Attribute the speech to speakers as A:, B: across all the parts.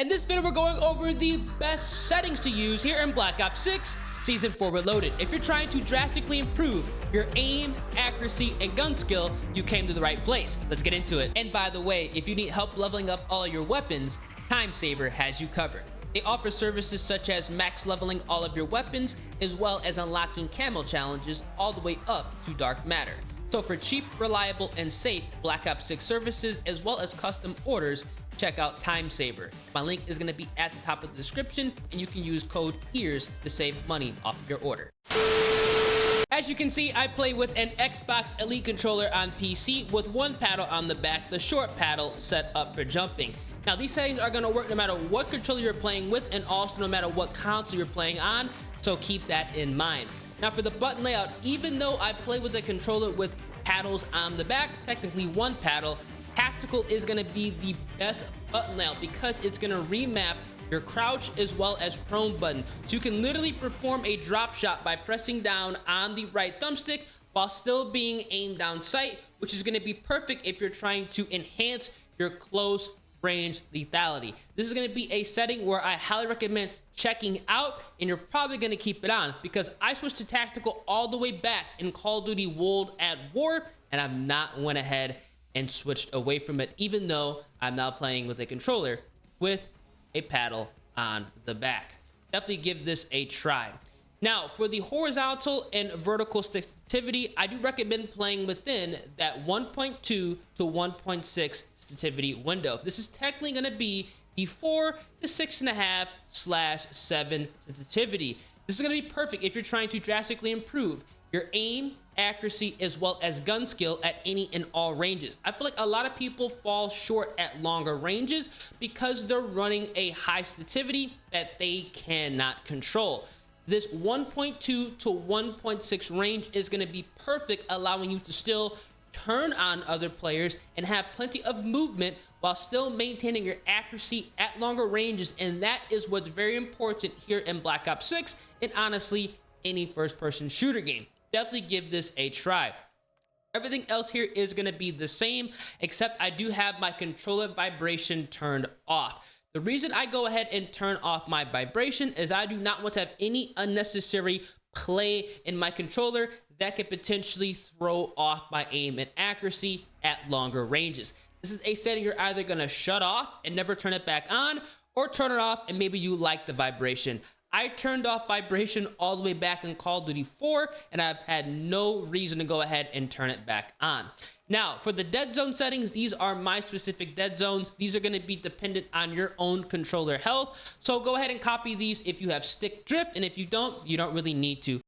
A: In this video, we're going over the best settings to use here in Black Ops 6 Season 4 Reloaded. If you're trying to drastically improve your aim, accuracy, and gun skill, you came to the right place. Let's get into it. And by the way, if you need help leveling up all your weapons, Time Saver has you covered. They offer services such as max leveling all of your weapons, as well as unlocking camo challenges all the way up to Dark Matter. So for cheap, reliable, and safe Black Ops 6 services, as well as custom orders, check out Time Saver. My link is going to be at the top of the description, and you can use code EARS to save money off of your order. As you can see, I play with an Xbox Elite controller on PC with one paddle on the back, the short paddle set up for jumping. Now, these settings are going to work no matter what controller you're playing with, and also no matter what console you're playing on, so keep that in mind. Now, for the button layout, even though I play with a controller with paddles on the back, technically one paddle, Tactical is going to be the best button layout because it's going to remap your crouch as well as prone button. So you can literally perform a drop shot by pressing down on the right thumbstick while still being aimed down sight, which is going to be perfect if you're trying to enhance your close range lethality. This is going to be a setting where I highly recommend checking out, and you're probably going to keep it on because I switched to Tactical all the way back in Call of Duty World at War, and I've not went ahead and switched away from it, even though I'm now playing with a controller with a paddle on the back. Definitely give this a try. Now, for the horizontal and vertical sensitivity, I do recommend playing within that 1.2 to 1.6 sensitivity window. This is technically going to be the 4 to 6.5/7 sensitivity. This is going to be perfect if you're trying to drastically improve your aim, accuracy, as well as gun skill at any and all ranges. I feel like a lot of people fall short at longer ranges because they're running a high sensitivity that they cannot control. This 1.2 to 1.6 range is going to be perfect, allowing you to still turn on other players and have plenty of movement while still maintaining your accuracy at longer ranges. And that is what's very important here in Black Ops 6 and honestly any first-person shooter game. Definitely give this a try. Everything else here is going to be the same, except I do have my controller vibration turned off. The reason I go ahead and turn off my vibration is I do not want to have any unnecessary play in my controller that could potentially throw off my aim and accuracy at longer ranges. This is a setting you're either going to shut off and never turn it back on, or turn it off and maybe you like the vibration. I turned off vibration all the way back in Call of Duty 4, and I've had no reason to go ahead and turn it back on. Now, for the dead zone settings, these are my specific dead zones. These are going to be dependent on your own controller health. So go ahead and copy these if you have stick drift, and if you don't really need to.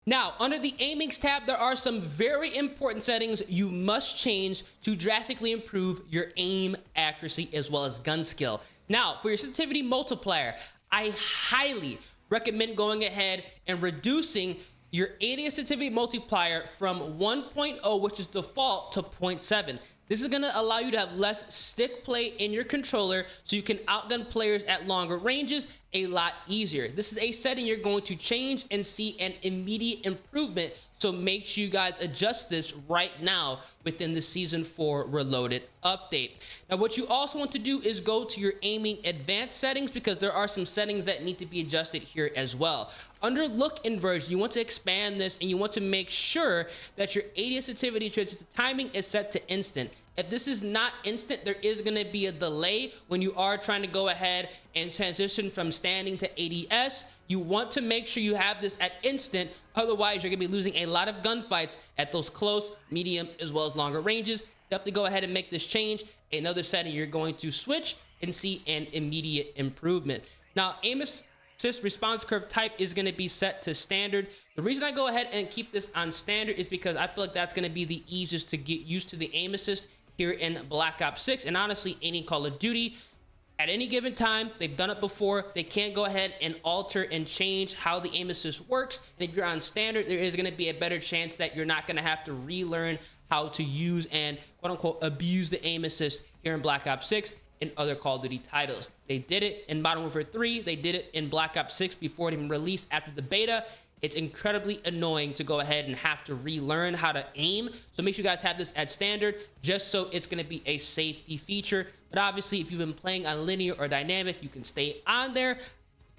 A: Now, under the aimings tab, there are some very important settings you must change to drastically improve your aim, accuracy, as well as gun skill. Now, for your sensitivity multiplier, I highly recommend going ahead and reducing your ADS sensitivity multiplier from 1.0, which is default, to 0.7. This is going to allow you to have less stick play in your controller so you can outgun players at longer ranges a lot easier. This is a setting you're going to change and see an immediate improvement, so make sure you guys adjust this right now within the Season 4 Reloaded update. Now, what you also want to do is go to your aiming advanced settings because there are some settings that need to be adjusted here as well. Under look inversion, you want to expand this and you want to make sure that your ADS sensitivity transition timing is set to instant. If this is not instant, there is going to be a delay when you are trying to go ahead and transition from standing to ADS. You want to make sure you have this at instant, otherwise you're going to be losing a lot of gunfights at those close, medium, as well as longer ranges. Definitely go ahead and make this change. Another setting you're going to switch and see an immediate improvement. Now, aim assist response curve type is going to be set to standard. The reason I go ahead and keep this on standard is because I feel like that's going to be the easiest to get used to the aim assist here in Black Ops 6, and honestly any Call of Duty. At any given time, they've done it before, they can't go ahead and alter and change how the aim assist works. And if you're on standard, there is going to be a better chance that you're not going to have to relearn how to use and quote-unquote abuse the aim assist here in Black Ops 6 and other Call of Duty titles. They did it in Modern Warfare 3, they did it in Black Ops 6 before it even released after the beta. it's incredibly annoying to go ahead and have to relearn how to aim. So make sure you guys have this at standard, just so it's going to be a safety feature. But obviously, if you've been playing on linear or dynamic, you can stay on there.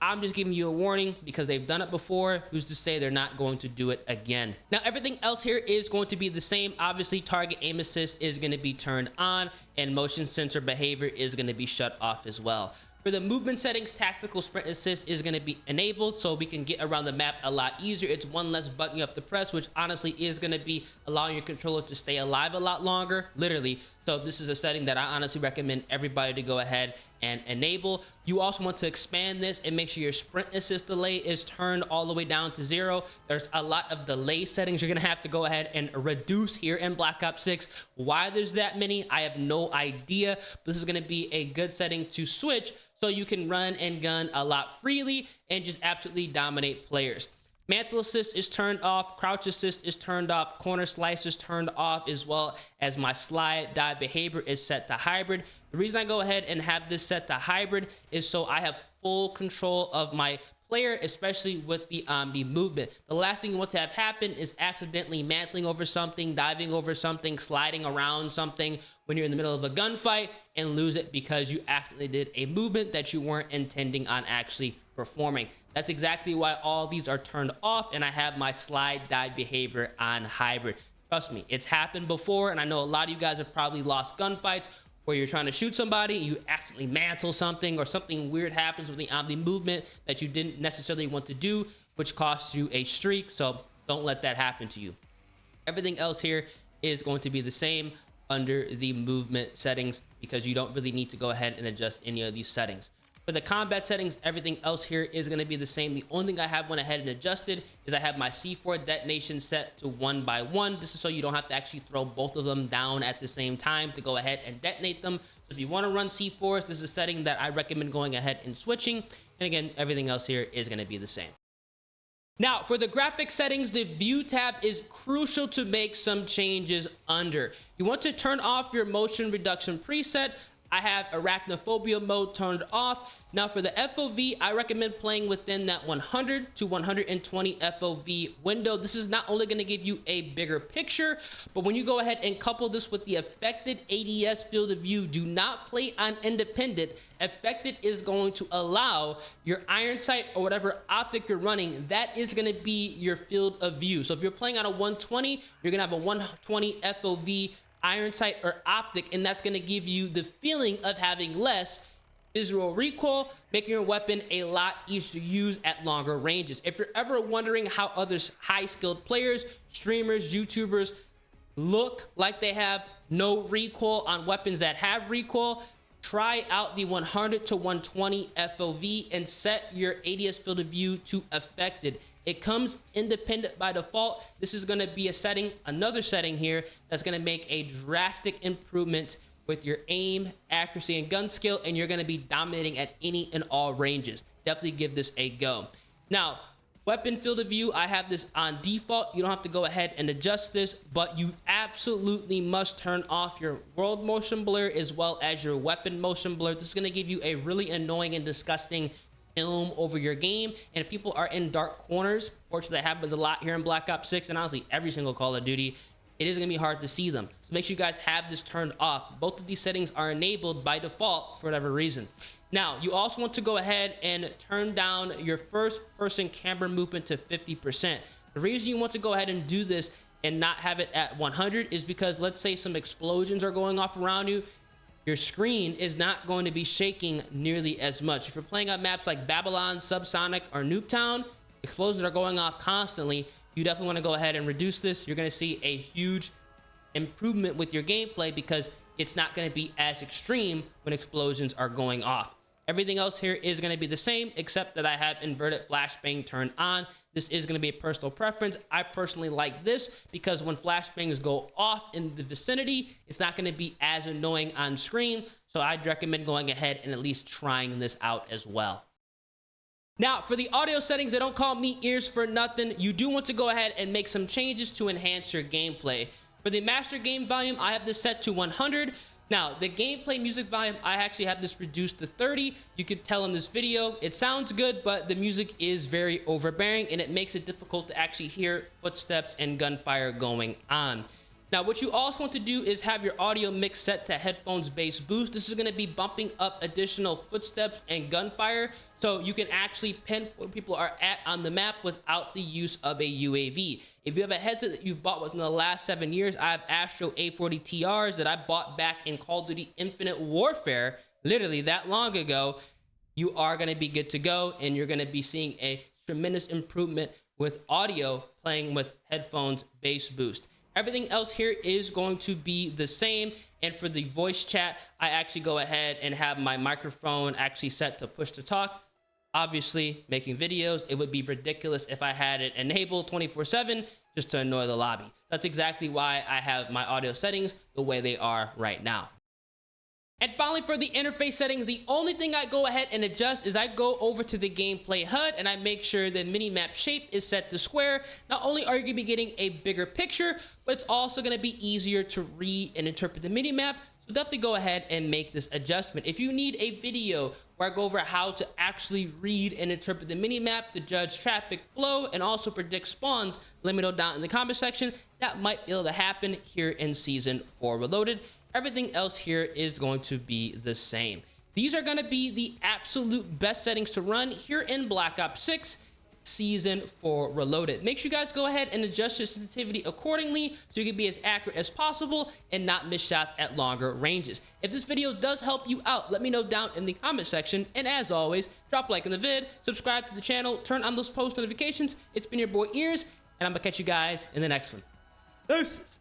A: I'm just giving you a warning because they've done it before. Who's to say they're not going to do it again? Now, everything else here is going to be the same. Obviously, target aim assist is going to be turned on, and motion sensor behavior is going to be shut off as well. For the movement settings, tactical sprint assist is going to be enabled, so we can get around the map a lot easier. It's one less button you have to press, which honestly is going to be allowing your controller to stay alive a lot longer, literally. So this is a setting that I honestly recommend everybody to go ahead and enable. You also want to expand this and make sure your sprint assist delay is turned all the way down to 0. There's a lot of delay settings you're gonna have to go ahead and reduce here in Black Ops 6. Why there's that many, I have no idea. But this is gonna be a good setting to switch so you can run and gun a lot freely and just absolutely dominate players. Mantle assist is turned off, crouch assist is turned off, corner slice is turned off, as well as my slide dive behavior is set to hybrid. The reason I go ahead and have this set to hybrid is so I have full control of my player, especially with the movement. The last thing you want to have happen is accidentally mantling over something, diving over something, sliding around something when you're in the middle of a gunfight and lose it because you accidentally did a movement that you weren't intending on actually performing. That's exactly why all these are turned off, and I have my slide dive behavior on hybrid. Trust me, it's happened before, and I know a lot of you guys have probably lost gunfights where you're trying to shoot somebody, you accidentally mantle something, or something weird happens with the movement that you didn't necessarily want to do, which costs you a streak. So don't let that happen to you. Everything else here is going to be the same under the movement settings because you don't really need to go ahead and adjust any of these settings. For the combat settings, everything else here is going to be the same. The only thing I have went ahead and adjusted is I have my C4 detonation set to 1 by 1. This is so you don't have to actually throw both of them down at the same time to go ahead and detonate them. So if you want to run C4s, this is a setting that I recommend going ahead and switching. And again, everything else here is going to be the same. Now, for the graphic settings, the view tab is crucial to make some changes under. You want to turn off your motion reduction preset. I have arachnophobia mode turned off. Now for the FOV, I recommend playing within that 100 to 120 FOV window. This is not only going to give you a bigger picture, but when you go ahead and couple this with the affected ADS field of view, do not play on independent. Affected is going to allow your iron sight or whatever optic you're running, that is going to be your field of view. So if you're playing on a 120, you're going to have a 120 FOV iron sight or optic, and that's going to give you the feeling of having less visual recoil, making your weapon a lot easier to use at longer ranges. If you're ever wondering how other high-skilled players, streamers, YouTubers look like they have no recoil on weapons that have recoil, try out the 100 to 120 FOV and set your ADS field of view to affected. It comes independent by default. This is going to be a setting, another setting here that's going to make a drastic improvement with your aim, accuracy, and gun skill, and you're going to be dominating at any and all ranges. Definitely give this a go. Now, weapon field of view, I have this on default. You don't have to go ahead and adjust this, but you absolutely must turn off your world motion blur as well as your weapon motion blur. This is going to give you a really annoying and disgusting film over your game, and if people are in dark corners, fortunately that happens a lot here in Black Ops 6 and honestly every single Call of Duty, it is going to be hard to see them. So make sure you guys have this turned off. Both of these settings are enabled by default for whatever reason. Now, you also want to go ahead and turn down your first person camera movement to 50%. The reason you want to go ahead and do this and not have it at 100 is because let's say some explosions are going off around you, your screen is not going to be shaking nearly as much. If you're playing on maps like Babylon, Subsonic, or Nuketown, explosions are going off constantly. You definitely want to go ahead and reduce this. You're going to see a huge improvement with your gameplay because it's not going to be as extreme when explosions are going off. Everything else here is going to be the same, except that I have inverted flashbang turned on. This is going to be a personal preference. I personally like this because when flashbangs go off in the vicinity, it's not going to be as annoying on screen. So I'd recommend going ahead and at least trying this out as well. Now, for the audio settings, they don't call me ears for nothing. You do want to go ahead and make some changes to enhance your gameplay. For the master game volume, I have this set to 100. Now, the gameplay music volume, I actually have this reduced to 30. You can tell in this video, it sounds good, but the music is very overbearing and it makes it difficult to actually hear footsteps and gunfire going on. Now, what you also want to do is have your audio mix set to headphones bass boost. This is going to be bumping up additional footsteps and gunfire, so you can actually pinpoint where people are at on the map without the use of a UAV. If you have a headset that you've bought within the last 7 years, I have Astro A40 TRs that I bought back in Call of Duty Infinite Warfare, literally that long ago. You are going to be good to go, and you're going to be seeing a tremendous improvement with audio playing with headphones bass boost. Everything else here is going to be the same. And for the voice chat, I actually go ahead and have my microphone actually set to push to talk. Obviously, making videos, it would be ridiculous if I had it enabled 24/7 just to annoy the lobby. That's exactly why I have my audio settings the way they are right now. And finally, for the interface settings, the only thing I go ahead and adjust is I go over to the gameplay HUD and I make sure the minimap shape is set to square. Not only are you going to be getting a bigger picture, but it's also going to be easier to read and interpret the minimap. So definitely go ahead and make this adjustment. If you need a video where I go over how to actually read and interpret the minimap to judge traffic flow and also predict spawns, let me know down in the comment section. That might be able to happen here in Season 4 Reloaded. Everything else here is going to be the same. These are going to be the absolute best settings to run here in Black Ops 6 Season 4 Reloaded. Make sure you guys go ahead and adjust your sensitivity accordingly so you can be as accurate as possible and not miss shots at longer ranges. If this video does help you out, let me know down in the comment section. And as always, drop a like on the vid, subscribe to the channel, turn on those post notifications. It's been your boy Ears, and I'm going to catch you guys in the next one. Deuces.